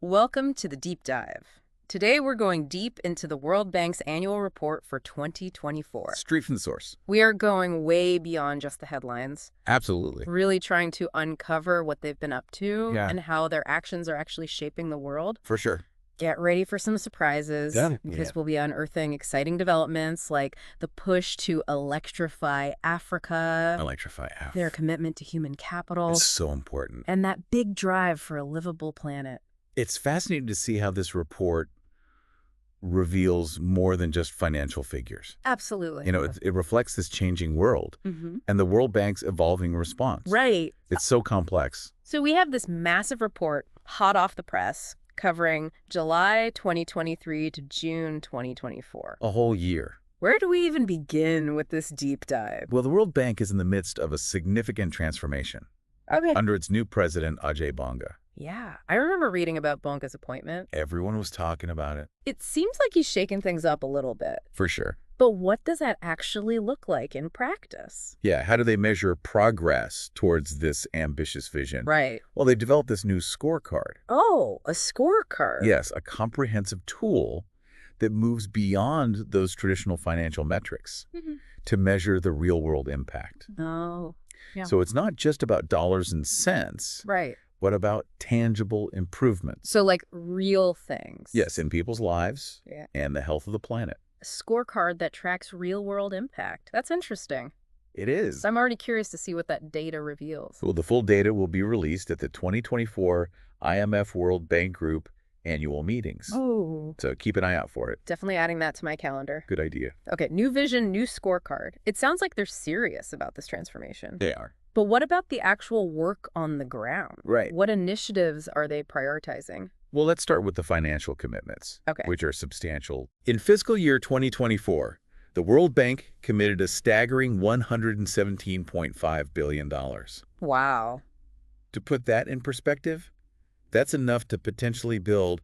Welcome to the Deep Dive. Today we're going deep into the World Bank's annual report for 2024. Straight from the source. We are going way beyond just the headlines, Absolutely. really trying to uncover what they've been up to Yeah. and how their actions are actually shaping the world. For sure. Get ready for some surprises because Yeah. we'll be unearthing exciting developments like the push to electrify Africa, Electrify Africa. their commitment to human capital, It's so important. and that big drive for a livable planet. It's fascinating to see how this report reveals more than just financial figures. Absolutely. It reflects this changing world Mhm. and the World Bank's evolving response. Right. It's so complex. So we have this massive report, hot off the press, covering July 2023 to June 2024. A whole year. Where do we even begin with this deep dive? Well, the World Bank is in the midst of a significant transformation Okay. under its new president, Ajay Banga. Yeah, I remember reading about Bonga's appointment. Everyone was talking about it. It seems like he's shaking things up a little bit. For sure. But what does that actually look like in practice? Yeah, how do they measure progress towards this ambitious vision? Right. Well, they developed this new scorecard. Oh, a scorecard. Yes, a comprehensive tool that moves beyond those traditional financial metrics Mhm. to measure the real-world impact. Oh, yeah. So it's not just about dollars and cents, Right. but about tangible improvements. So like real things. Yes, in people's lives Yeah. and the health of the planet. A scorecard that tracks real-world impact. That's interesting. It is. So I'm already curious to see what that data reveals. Well, the full data will be released at the 2024 IMF World Bank Group annual meetings. Oh. So keep an eye out for it. Definitely adding that to my calendar. Good idea. Okay, new vision, new scorecard. It sounds like they're serious about this transformation. They are. But what about the actual work on the ground? Right. What initiatives are they prioritizing? Well, let's start with the financial commitments, Okay. which are substantial. In fiscal year 2024, the World Bank committed a staggering $117.5 billion. Wow. To put that in perspective, that's enough to potentially build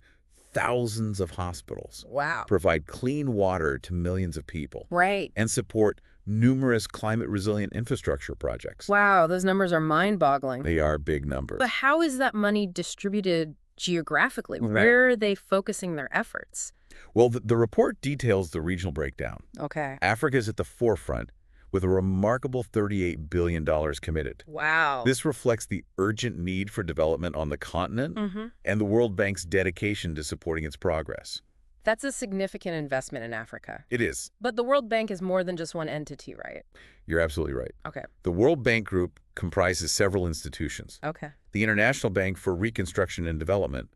thousands of hospitals, Wow. provide clean water to millions of people, Right. and support numerous climate-resilient infrastructure projects. Wow, those numbers are mind-boggling. They are big numbers. But how is that money distributed geographically? Right. Where are they focusing their efforts? Well, the report details the regional breakdown. Okay. Africa is at the forefront with a remarkable $38 billion committed. Wow. This reflects the urgent need for development on the continent and the World Bank's dedication to supporting its progress. That's a significant investment in Africa. It is. But the World Bank is more than just one entity, right? You're absolutely right. Okay. The World Bank Group comprises several institutions. Okay. The International Bank for Reconstruction and Development,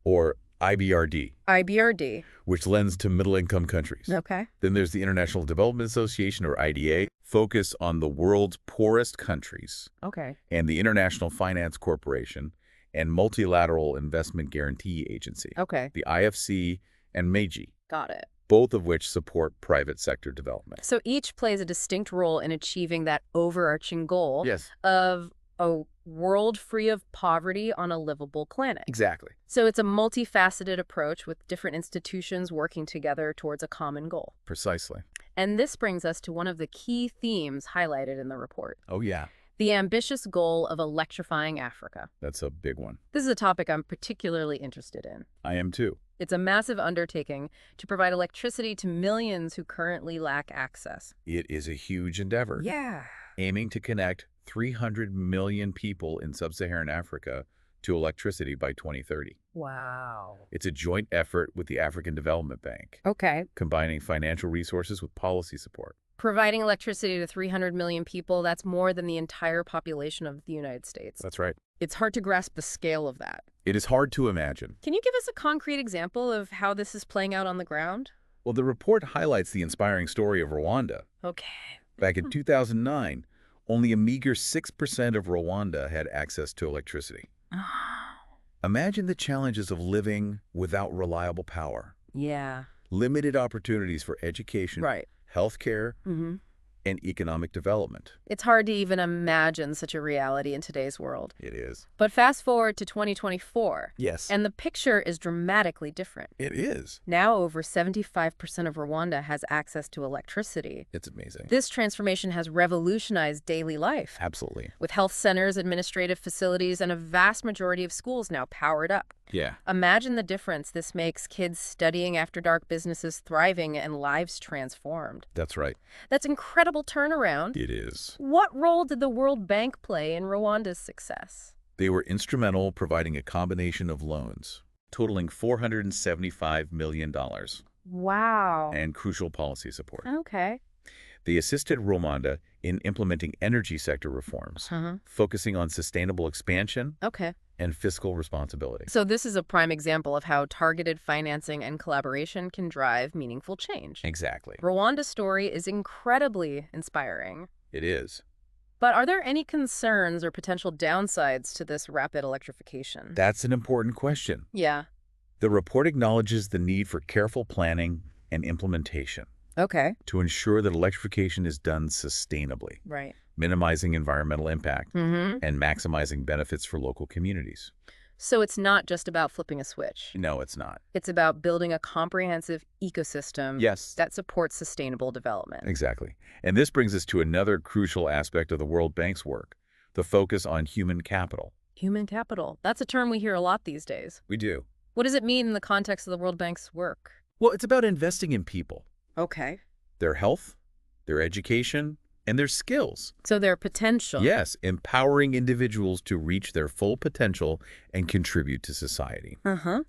or IBRD, IBRD. which lends to middle-income countries. Okay. Then there's the International Development Association, or IDA, focus on the world's poorest countries, Okay. and the International Finance Corporation and Multilateral Investment Guarantee Agency, Okay. the IFC and MEIGI, Got it. both of which support private sector development. So each plays a distinct role in achieving that overarching goal Yes, of a world free of poverty on a livable planet. exactly. So it's a multifaceted approach with different institutions working together towards a common goal. Precisely. And this brings us to one of the key themes highlighted in the report, Oh, yeah. the ambitious goal of electrifying Africa. That's a big one. This is a topic I'm particularly interested in. I am too. It's a massive undertaking to provide electricity to millions who currently lack access. It is a huge endeavor, Yeah. aiming to connect 300 million people in sub-Saharan Africa to electricity by 2030. Wow. It's a joint effort with the African Development Bank, Okay. combining financial resources with policy support. Providing electricity to 300 million people, that's more than the entire population of the United States. That's right. It's hard to grasp the scale of that. It is hard to imagine. Can you give us a concrete example of how this is playing out on the ground? Well, the report highlights the inspiring story of Rwanda. Okay. Back in 2009, only a meager 6% of Rwanda had access to electricity. Imagine the challenges of living without reliable power, Yeah. limited opportunities for education, Right. healthcare, Mm-hmm. and economic development. It's hard to even imagine such a reality in today's world. It is. But fast forward to 2024, Yes. and the picture is dramatically different. It is. Now over 75% of Rwanda has access to electricity. It's amazing. This transformation has revolutionized daily life, Absolutely. with health centers, administrative facilities, and a vast majority of schools now powered up. Yeah, Imagine the difference this makes: kids studying after dark, businesses thriving, and lives transformed. that's right. That's incredible turnaround. It is. What role did the World Bank play in Rwanda's success? They were instrumental providing a combination of loans, totaling $475 million, Wow. and crucial policy support. Okay. They assisted Rwanda in implementing energy sector reforms, focusing on sustainable expansion Okay. and fiscal responsibility. So this is a prime example of how targeted financing and collaboration can drive meaningful change. Exactly. Rwanda's story is incredibly inspiring. It is. But are there any concerns or potential downsides to this rapid electrification? That's an important question. Yeah. The report acknowledges the need for careful planning and implementation Okay. to ensure that electrification is done sustainably, Right. minimizing environmental impact Mm-hmm. and maximizing benefits for local communities. So it's not just about flipping a switch. No, it's not. It's about building a comprehensive ecosystem Yes. that supports sustainable development. Exactly. And this brings us to another crucial aspect of the World Bank's work, the focus on human capital. Human capital. That's a term we hear a lot these days. We do. What does it mean in the context of the World Bank's work? Well, it's about investing in people, Okay. their health, their education, and their skills. So their potential. Yes, empowering individuals to reach their full potential and contribute to society. Uh-huh.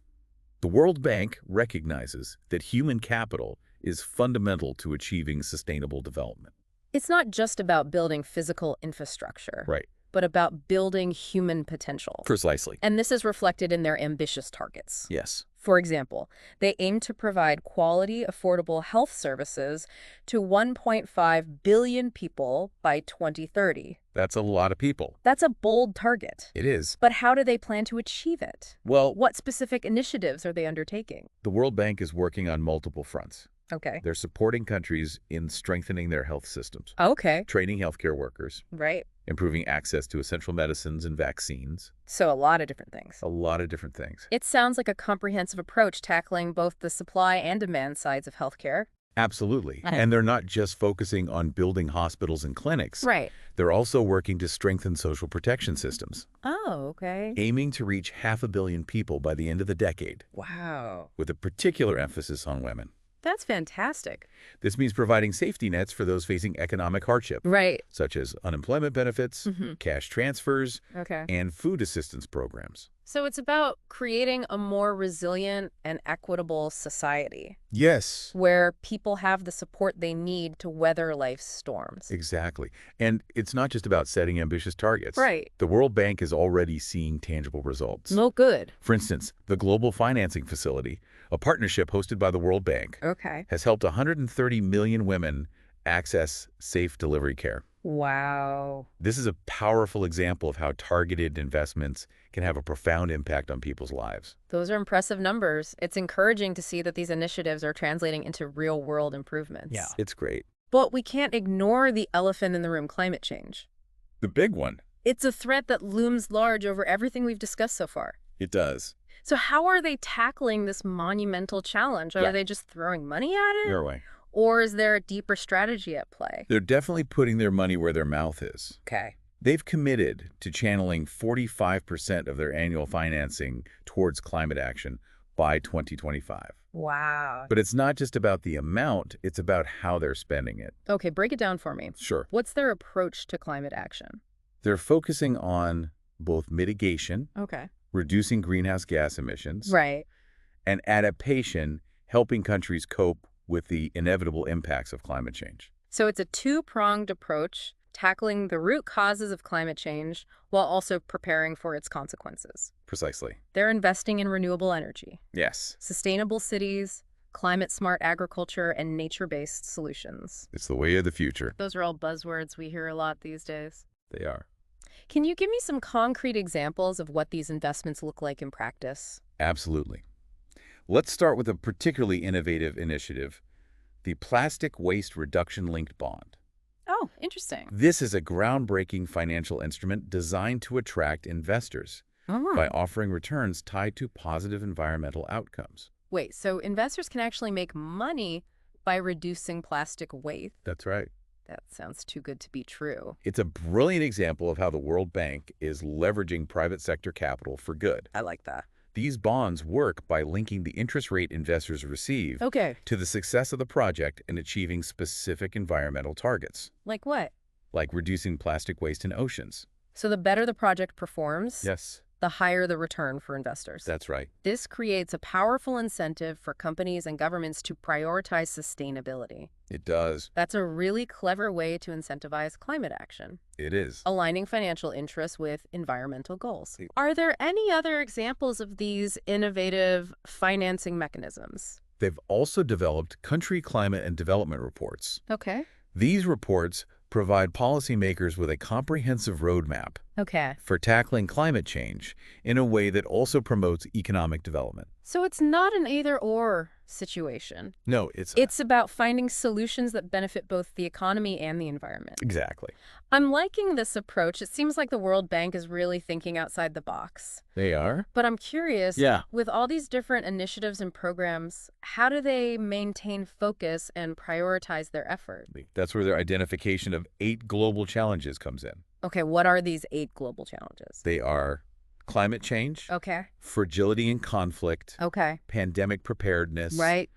The World Bank recognizes that human capital is fundamental to achieving sustainable development. It's not just about building physical infrastructure, Right. but about building human potential. Precisely. And this is reflected in their ambitious targets. Yes. For example, they aim to provide quality, affordable health services to 1.5 billion people by 2030. That's a lot of people. That's a bold target. It is. But how do they plan to achieve it? Well, What specific initiatives are they undertaking? the World Bank is working on multiple fronts. Okay. They're supporting countries in strengthening their health systems, Okay. training healthcare workers, Right. improving access to essential medicines and vaccines, So a lot of different things. a lot of different things. It sounds like a comprehensive approach tackling both the supply and demand sides of healthcare. Absolutely. Okay. And they're not just focusing on building hospitals and clinics. Right. They're also working to strengthen social protection systems, Oh, okay. aiming to reach 500 million people by the end of the decade, Wow. with a particular emphasis on women. That's fantastic. This means providing safety nets for those facing economic hardship, Right. such as unemployment benefits, cash transfers, Okay. and food assistance programs. So it's about creating a more resilient and equitable society Yes, where people have the support they need to weather life's storms. exactly. And it's not just about setting ambitious targets. Right. The World Bank is already seeing tangible results. No good. For instance, the Global Financing Facility, a partnership hosted by the World Bank, Okay. has helped 130 million women access safe delivery care. Wow. This is a powerful example of how targeted investments can have a profound impact on people's lives. Those are impressive numbers. It's encouraging to see that these initiatives are translating into real-world improvements. Yeah. It's great. But we can't ignore the elephant in the room: climate change. The big one. It's a threat that looms large over everything we've discussed so far. It does. So how are they tackling this monumental challenge? Are Yeah. they just throwing money at it? Your way. Or is there a deeper strategy at play? They're definitely putting their money where their mouth is. Okay. They've committed to channeling 45% of their annual financing towards climate action by 2025. Wow. But it's not just about the amount, it's about how they're spending it. Okay, break it down for me. Sure. What's their approach to climate action? They're focusing on both mitigation, Okay. reducing greenhouse gas emissions, Right. and adaptation, helping countries cope with the inevitable impacts of climate change. So it's a two-pronged approach, tackling the root causes of climate change while also preparing for its consequences. Precisely. They're investing in renewable energy, Yes, sustainable cities, climate-smart agriculture, and nature-based solutions. it's the way of the future. Those are all buzzwords we hear a lot these days. They are. Can you give me some concrete examples of what these investments look like in practice? Absolutely. Let's start with a particularly innovative initiative, the Plastic Waste Reduction Linked Bond. Oh, interesting. This is a groundbreaking financial instrument designed to attract investors by offering returns tied to positive environmental outcomes. Wait, so investors can actually make money by reducing plastic waste? That's right. That sounds too good to be true. It's a brilliant example of how the World Bank is leveraging private sector capital for good. I like that. These bonds work by linking the interest rate investors receive Okay. to the success of the project and achieving specific environmental targets, Like what? like reducing plastic waste in oceans. So the better the project performs, Yes, the higher the return for investors. that's right. This creates a powerful incentive for companies and governments to prioritize sustainability. It does. That's a really clever way to incentivize climate action, It is. aligning financial interests with environmental goals. See- Are there any other examples of these innovative financing mechanisms? They've also developed country climate and development reports. Okay. These reports provide policymakers with a comprehensive roadmap Okay. for tackling climate change in a way that also promotes economic development. So it's not an either-or situation. No, it's It's about finding solutions that benefit both the economy and the environment. exactly. I'm liking this approach. It seems like the World Bank is really thinking outside the box. They are? But I'm curious, Yeah. with all these different initiatives and programs, how do they maintain focus and prioritize their effort? That's where their identification of 8 global challenges comes in. Okay, what are these 8 global challenges? They are climate change, Okay. fragility and conflict, Okay. pandemic preparedness, Right.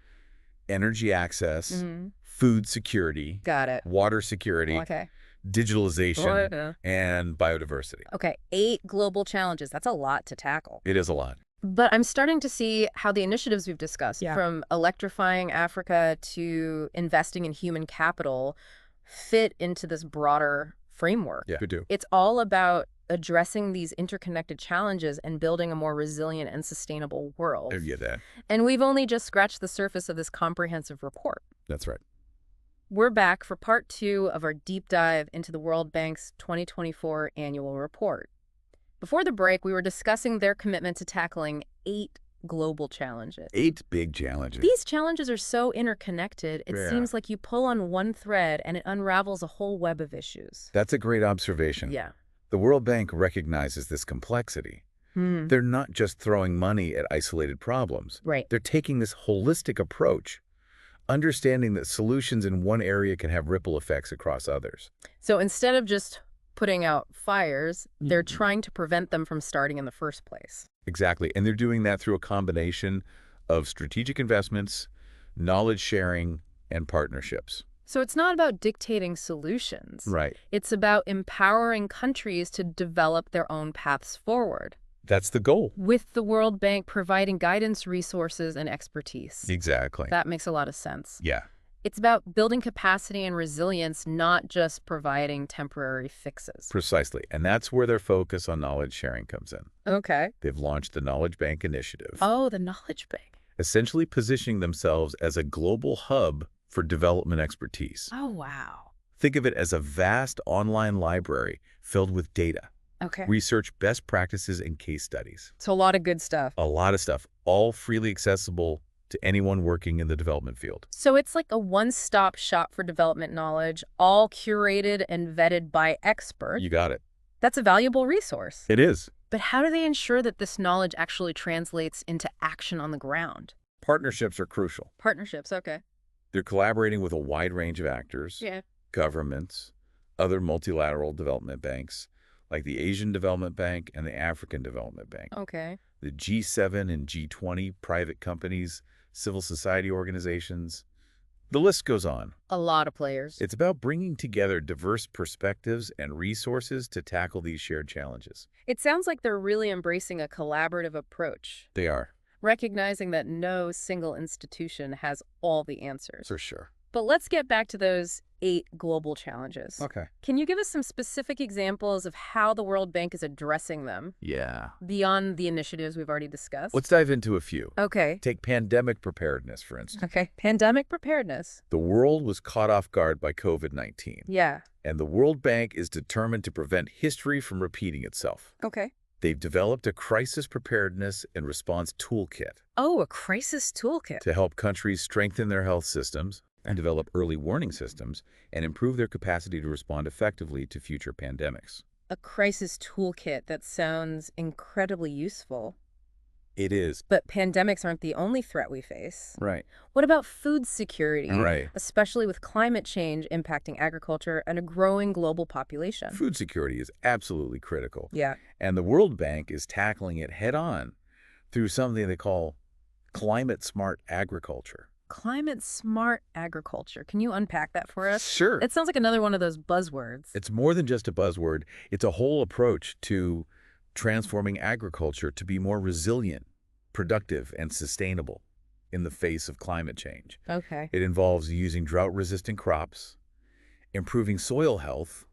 energy access, Mm-hmm. food security, Got it. water security, Okay. digitalization, Yeah. and biodiversity. Okay, 8 global challenges. That's a lot to tackle. It is a lot. But I'm starting to see how the initiatives we've discussed, Yeah. from electrifying Africa to investing in human capital, fit into this broader framework. Yeah, could do. It's all about addressing these interconnected challenges and building a more resilient and sustainable world. I get that. And we've only just scratched the surface of this comprehensive report. That's right. We're back for part 2 of our deep dive into the World Bank's 2024 annual report. Before the break, we were discussing their commitment to tackling 8 global challenges. 8 big challenges. These challenges are so interconnected, it Yeah. seems like you pull on one thread and it unravels a whole web of issues. That's a great observation. Yeah. The World Bank recognizes this complexity. They're not just throwing money at isolated problems. Right. They're taking this holistic approach, understanding that solutions in one area can have ripple effects across others. So instead of just putting out fires, they're trying to prevent them from starting in the first place. Exactly. And they're doing that through a combination of strategic investments, knowledge sharing, and partnerships. So it's not about dictating solutions. Right. It's about empowering countries to develop their own paths forward, That's the goal. with the World Bank providing guidance, resources, and expertise. Exactly. That makes a lot of sense. Yeah. It's about building capacity and resilience, not just providing temporary fixes. Precisely. And that's where their focus on knowledge sharing comes in. Okay. They've launched the Knowledge Bank Initiative, Oh, the Knowledge Bank. essentially positioning themselves as a global hub for development expertise. Oh, wow. Think of it as a vast online library filled with data, Okay. research, best practices, and case studies. So a lot of good stuff. A lot of stuff, all freely accessible to anyone working in the development field. So it's like a one-stop shop for development knowledge, all curated and vetted by experts. You got it. That's a valuable resource. It is. But how do they ensure that this knowledge actually translates into action on the ground? Partnerships are crucial. Partnerships, okay. They're collaborating with a wide range of actors, Yeah. governments, other multilateral development banks, like the Asian Development Bank and the African Development Bank, Okay. the G7 and G20 private companies, civil society organizations. The list goes on. A lot of players. It's about bringing together diverse perspectives and resources to tackle these shared challenges. It sounds like they're really embracing a collaborative approach, They are. recognizing that no single institution has all the answers. For sure. But let's get back to those 8 global challenges. Okay. Can you give us some specific examples of how the World Bank is addressing them Yeah. beyond the initiatives we've already discussed? Let's dive into a few. Okay. Take pandemic preparedness, for instance. Okay. Pandemic preparedness. The world was caught off guard by COVID-19, Yeah. and the World Bank is determined to prevent history from repeating itself. Okay. They've developed a crisis preparedness and response toolkit Oh, a crisis toolkit. to help countries strengthen their health systems and develop early warning systems and improve their capacity to respond effectively to future pandemics. A crisis toolkit that sounds incredibly useful. It is. But pandemics aren't the only threat we face. Right. What about food security? Right. Especially with climate change impacting agriculture and a growing global population. Food security is absolutely critical, Yeah. and the World Bank is tackling it head-on through something they call climate-smart agriculture. Climate-smart agriculture. Can you unpack that for us? Sure. It sounds like another one of those buzzwords. It's more than just a buzzword. It's a whole approach to transforming agriculture to be more resilient, productive, and sustainable in the face of climate change. Okay. It involves using drought-resistant crops, improving soil health,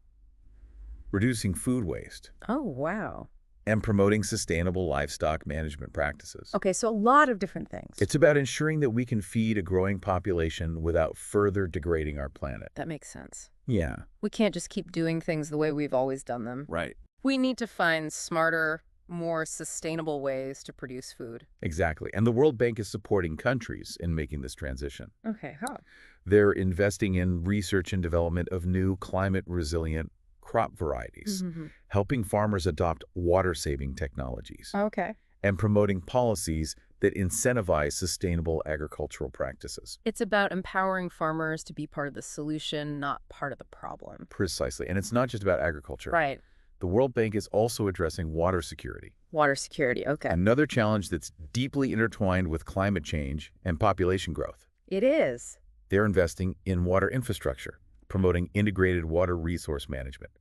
reducing food waste, Oh, wow. and promoting sustainable livestock management practices. Okay, so a lot of different things. It's about ensuring that we can feed a growing population without further degrading our planet. That makes sense. Yeah. We can't just keep doing things the way we've always done them. Right. We need to find smarter, more sustainable ways to produce food. Exactly. And the World Bank is supporting countries in making this transition. Okay, how? They're investing in research and development of new climate-resilient crop varieties, helping farmers adopt water-saving technologies, Okay. and promoting policies that incentivize sustainable agricultural practices. It's about empowering farmers to be part of the solution, not part of the problem. Precisely. And it's not just about agriculture. Right. The World Bank is also addressing water security, Water security. Okay. another challenge that's deeply intertwined with climate change and population growth. It is. They're investing in water infrastructure, promoting integrated water resource management,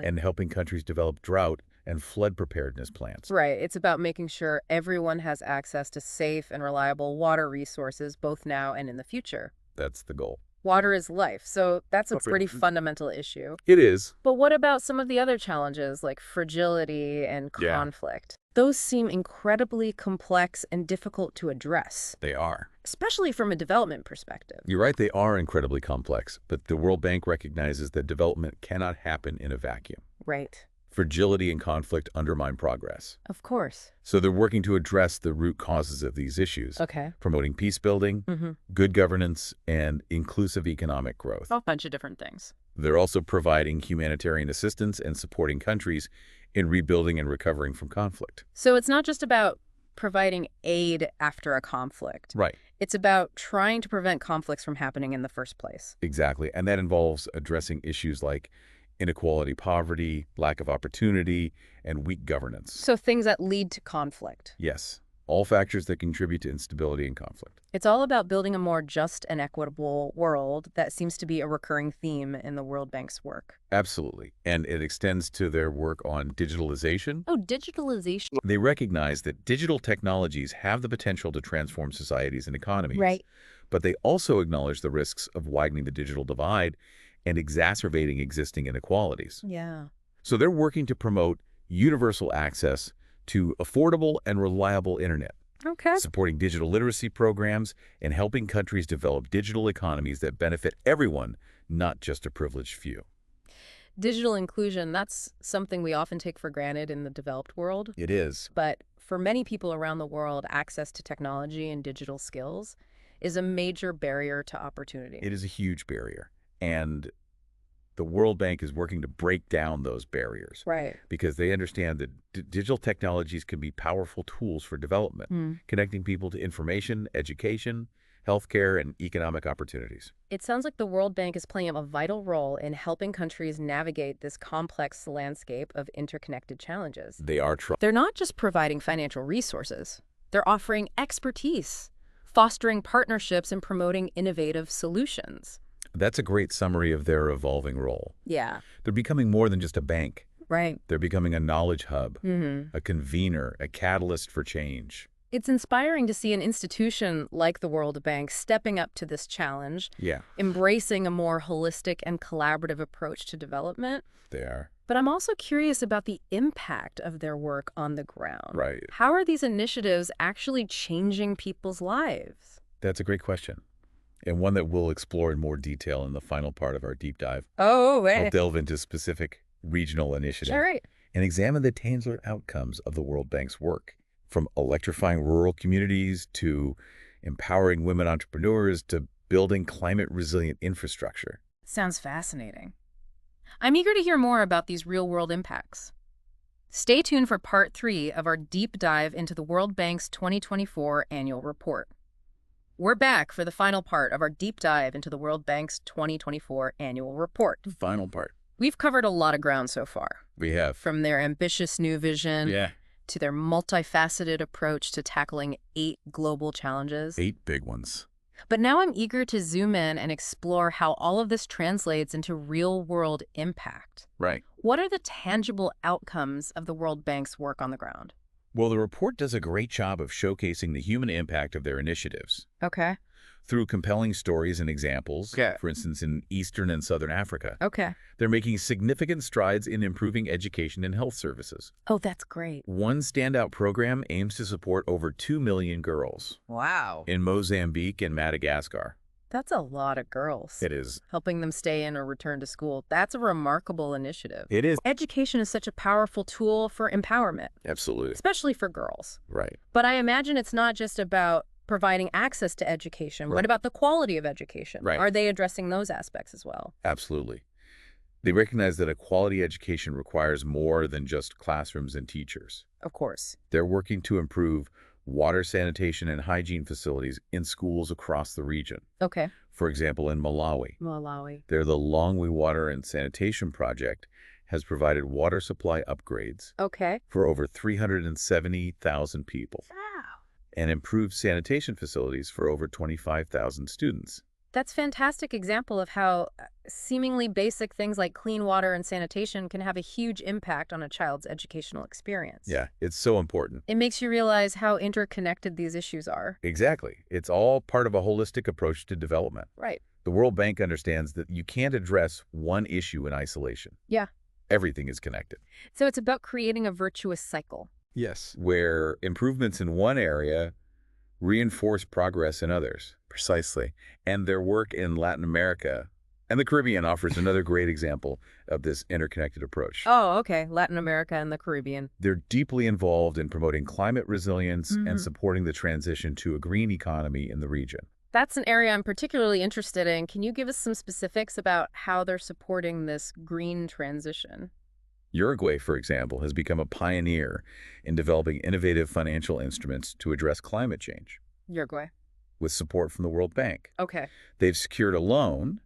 and helping countries develop drought and flood preparedness plans. Right. It's about making sure everyone has access to safe and reliable water resources, both now and in the future. That's the goal. Water is life, so that's a pretty fundamental issue. It is. But what about some of the other challenges like fragility and Yeah. conflict? Those seem incredibly complex and difficult to address, They are. especially from a development perspective. You're right, they are incredibly complex, but the World Bank recognizes that development cannot happen in a vacuum. Right. Fragility and conflict undermine progress. Of course. So they're working to address the root causes of these issues, Okay. promoting peace building, good governance, and inclusive economic growth. A bunch of different things. They're also providing humanitarian assistance and supporting countries in rebuilding and recovering from conflict. So it's not just about providing aid after a conflict. Right. It's about trying to prevent conflicts from happening in the first place. Exactly. And that involves addressing issues like inequality, poverty, lack of opportunity, and weak governance. So things that lead to conflict. Yes, all factors that contribute to instability and conflict. It's all about building a more just and equitable world. That seems to be a recurring theme in the World Bank's work. Absolutely. And it extends to their work on digitalization. Oh, digitalization. They recognize that digital technologies have the potential to transform societies and economies. Right. But they also acknowledge the risks of widening the digital divide and exacerbating existing inequalities. Yeah. So they're working to promote universal access to affordable and reliable internet, Okay. supporting digital literacy programs, and helping countries develop digital economies that benefit everyone, not just a privileged few. Digital inclusion, that's something we often take for granted in the developed world. It is. But for many people around the world, access to technology and digital skills is a major barrier to opportunity. It is a huge barrier. And the World Bank is working to break down those barriers. Right. Because they understand that digital technologies can be powerful tools for development, connecting people to information, education, healthcare, and economic opportunities. It sounds like the World Bank is playing a vital role in helping countries navigate this complex landscape of interconnected challenges. They are They're not just providing financial resources. They're offering expertise, fostering partnerships, and promoting innovative solutions. That's a great summary of their evolving role. Yeah. They're becoming more than just a bank. Right. They're becoming a knowledge hub, a convener, a catalyst for change. It's inspiring to see an institution like the World Bank stepping up to this challenge, Yeah, embracing a more holistic and collaborative approach to development. they are. But I'm also curious about the impact of their work on the ground. Right. How are these initiatives actually changing people's lives? That's a great question, and one that we'll explore in more detail in the final part of our deep dive. Oh, We'll delve into specific regional initiatives all right. and examine the tangible outcomes of the World Bank's work, from electrifying rural communities to empowering women entrepreneurs to building climate-resilient infrastructure. Sounds fascinating. I'm eager to hear more about these real-world impacts. Stay tuned for part 3 of our deep dive into the World Bank's 2024 annual report. We're back for the final part of our deep dive into the World Bank's 2024 annual report. The final part. We've covered a lot of ground so far, We have. from their ambitious new vision Yeah. to their multifaceted approach to tackling 8 global challenges. 8 big ones. But now I'm eager to zoom in and explore how all of this translates into real-world impact. Right. What are the tangible outcomes of the World Bank's work on the ground? Well, the report does a great job of showcasing the human impact of their initiatives. Okay. Through compelling stories and examples, Okay. for instance, in Eastern and Southern Africa, Okay. they're making significant strides in improving education and health services. Oh, that's great. One standout program aims to support over 2 million girls Wow. in Mozambique and Madagascar. That's a lot of girls. It is. Helping them stay in or return to school. That's a remarkable initiative. It is. Education is such a powerful tool for empowerment, Absolutely. especially for girls. Right. But I imagine it's not just about providing access to education. Right. What about the quality of education? Right. Are they addressing those aspects as well? Absolutely. They recognize that a quality education requires more than just classrooms and teachers. Of course. They're working to improve water, sanitation, and hygiene facilities in schools across the region. Okay. For example, in Malawi, Malawi. the Longwe Water and Sanitation Project has provided water supply upgrades Okay. for over 370,000 people Wow. and improved sanitation facilities for over 25,000 students. That's a fantastic example of how seemingly basic things like clean water and sanitation can have a huge impact on a child's educational experience. Yeah, it's so important. It makes you realize how interconnected these issues are. Exactly. It's all part of a holistic approach to development. Right. The World Bank understands that you can't address one issue in isolation. Yeah. Everything is connected. So it's about creating a virtuous cycle. Yes. Where improvements in one area reinforce progress in others. Precisely. And their work in Latin America and the Caribbean offers another great example of this interconnected approach. Oh, okay. Latin America and the Caribbean. They're deeply involved in promoting climate resilience and supporting the transition to a green economy in the region. That's an area I'm particularly interested in. Can you give us some specifics about how they're supporting this green transition? Uruguay, for example, has become a pioneer in developing innovative financial instruments to address climate change, Uruguay. with support from the World Bank. Okay. They've secured a loan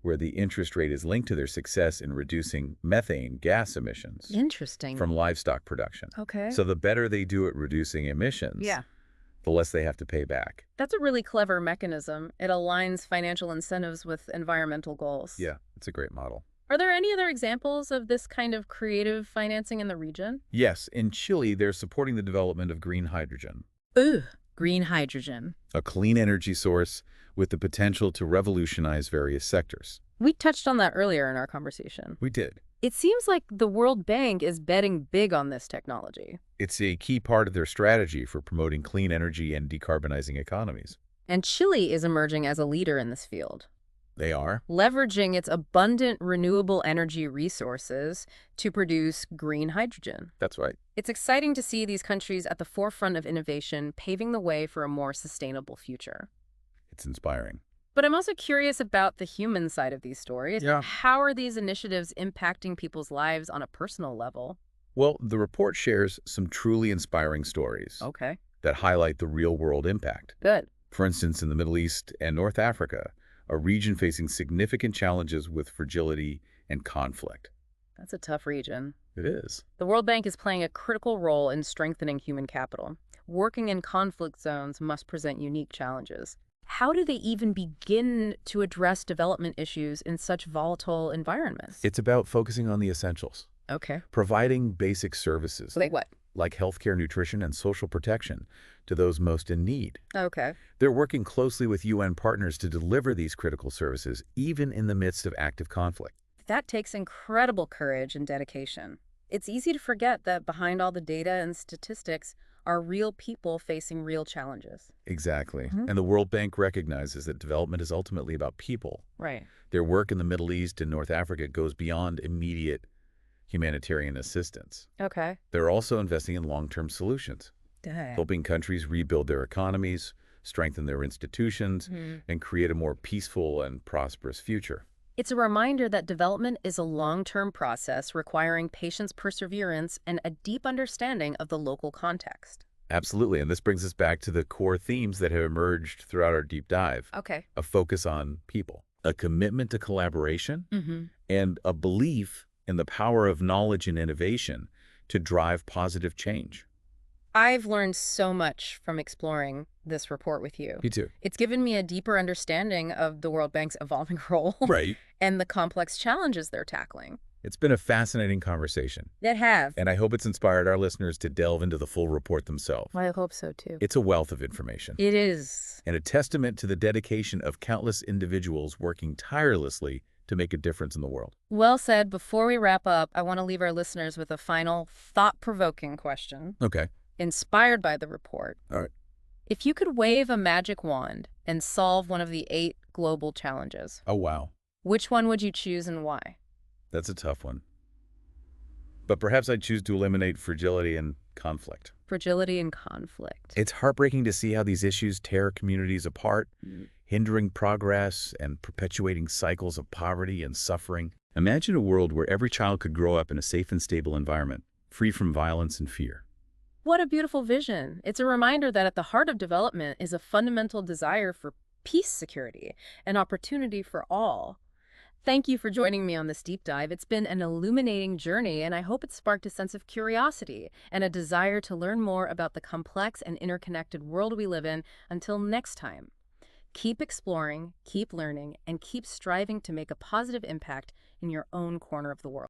where the interest rate is linked to their success in reducing methane gas emissions Interesting. from livestock production. Okay. So the better they do at reducing emissions, Yeah. the less they have to pay back. That's a really clever mechanism. It aligns financial incentives with environmental goals. Yeah, it's a great model. Are there any other examples of this kind of creative financing in the region? Yes, in Chile, they're supporting the development of green hydrogen, Ooh, green hydrogen. a clean energy source with the potential to revolutionize various sectors. We touched on that earlier in our conversation. We did. It seems like the World Bank is betting big on this technology. It's a key part of their strategy for promoting clean energy and decarbonizing economies. And Chile is emerging as a leader in this field, They are. leveraging its abundant renewable energy resources to produce green hydrogen. That's right. It's exciting to see these countries at the forefront of innovation, paving the way for a more sustainable future. It's inspiring. But I'm also curious about the human side of these stories. Yeah. How are these initiatives impacting people's lives on a personal level? Well, the report shares some truly inspiring stories Okay. that highlight the real-world impact. Good. For instance, in the Middle East and North Africa, a region facing significant challenges with fragility and conflict. That's a tough region. It is. The World Bank is playing a critical role in strengthening human capital. Working in conflict zones must present unique challenges. How do they even begin to address development issues in such volatile environments? It's about focusing on the essentials, Okay. providing basic services Like what? like healthcare, nutrition, and social protection to those most in need. Okay. They're working closely with UN partners to deliver these critical services, even in the midst of active conflict. That takes incredible courage and dedication. It's easy to forget that behind all the data and statistics are real people facing real challenges. Exactly. And the World Bank recognizes that development is ultimately about people. Right. Their work in the Middle East and North Africa goes beyond immediate humanitarian assistance. Okay. They're also investing in long-term solutions, Dang. helping countries rebuild their economies, strengthen their institutions, and create a more peaceful and prosperous future. It's a reminder that development is a long-term process requiring patience, perseverance, and a deep understanding of the local context. Absolutely. And this brings us back to the core themes that have emerged throughout our deep dive. Okay. A focus on people, a commitment to collaboration, and a belief in the power of knowledge and innovation to drive positive change. I've learned so much from exploring this report with you. Me too. It's given me a deeper understanding of the World Bank's evolving role Right. and the complex challenges they're tackling. It's been a fascinating conversation, That have. and I hope it's inspired our listeners to delve into the full report themselves. I hope so, too. It's a wealth of information, It is. and a testament to the dedication of countless individuals working tirelessly to make a difference in the world. Well said. Before we wrap up, I want to leave our listeners with a final thought-provoking question, Okay. inspired by the report. All right. If you could wave a magic wand and solve one of the 8 global challenges, Oh, wow. which one would you choose and why? That's a tough one. But perhaps I'd choose to eliminate fragility and conflict. Fragility and conflict. It's heartbreaking to see how these issues tear communities apart, hindering progress and perpetuating cycles of poverty and suffering. Imagine a world where every child could grow up in a safe and stable environment, free from violence and fear. What a beautiful vision. It's a reminder that at the heart of development is a fundamental desire for peace, security, and opportunity for all. Thank you for joining me on this deep dive. It's been an illuminating journey, and I hope it sparked a sense of curiosity and a desire to learn more about the complex and interconnected world we live in. Until next time, keep exploring, keep learning, and keep striving to make a positive impact in your own corner of the world.